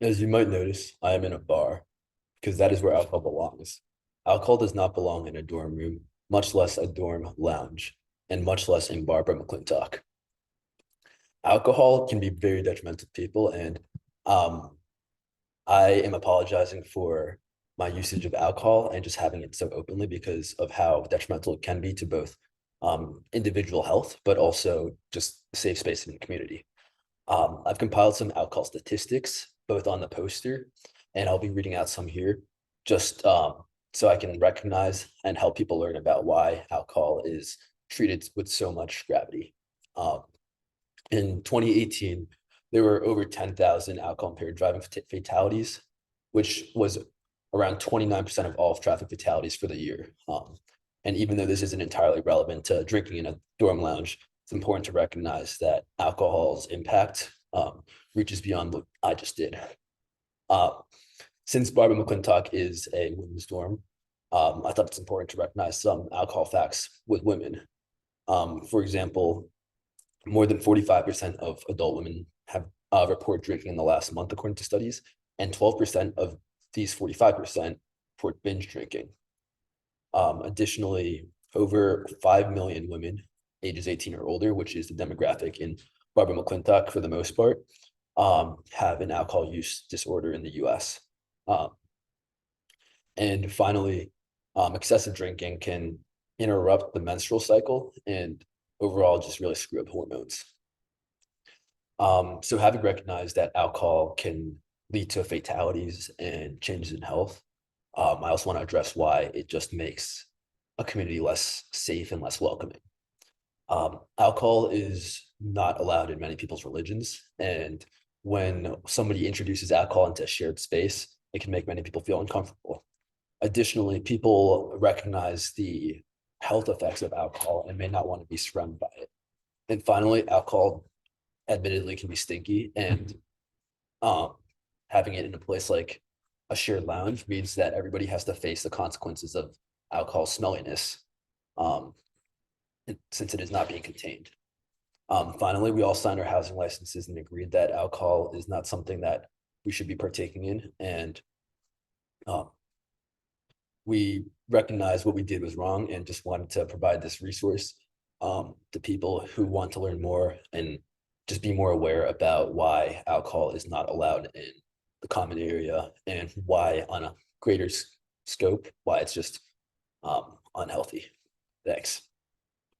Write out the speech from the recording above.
As you might notice, I am in a bar because that is where alcohol belongs. Alcohol does not belong in a dorm room, much less a dorm lounge, and much less in Barbara McClintock. Alcohol can be very detrimental to people, and um, I am apologizing for my usage of alcohol and just having it so openly because of how detrimental it can be to both individual health, but also just safe space in the community. I've compiled some alcohol statistics, both on the poster, and I'll be reading out some here, just so I can recognize and help people learn about why alcohol is treated with so much gravity. Um, in 2018, there were over 10,000 alcohol impaired driving fatalities, which was around 29% of all traffic fatalities for the year. And even though this isn't entirely relevant to drinking in a dorm lounge, it's important to recognize that alcohol's impact reaches beyond what I just did. Uh, since Barbara McClintock is a women's dorm, I thought it's important to recognize some alcohol facts with women. For example, more than 45% of adult women have reported drinking in the last month, according to studies, and 12% of these 45% report binge drinking. Additionally, over 5 million women ages 18 or older, which is the demographic in Barbara McClintock for the most part, have an alcohol use disorder in the US. Um, and finally, excessive drinking can interrupt the menstrual cycle and overall just really screw up hormones. So having recognized that alcohol can lead to fatalities and changes in health, I also want to address why it just makes a community less safe and less welcoming. Alcohol is not allowed in many people's religions, and when somebody introduces alcohol into a shared space, it can make many people feel uncomfortable. Additionally, people recognize the health effects of alcohol and may not want to be surrounded by it. And finally, alcohol admittedly can be stinky, and um, having it in a place like a shared lounge means that everybody has to face the consequences of alcohol smelliness, um, since it is not being contained. Finally, we all signed our housing licenses and agreed that alcohol is not something that we should be partaking in. And um, we recognized what we did was wrong and just wanted to provide this resource to people who want to learn more and just be more aware about why alcohol is not allowed in the common area and why on a greater scope, why it's just unhealthy. Thanks.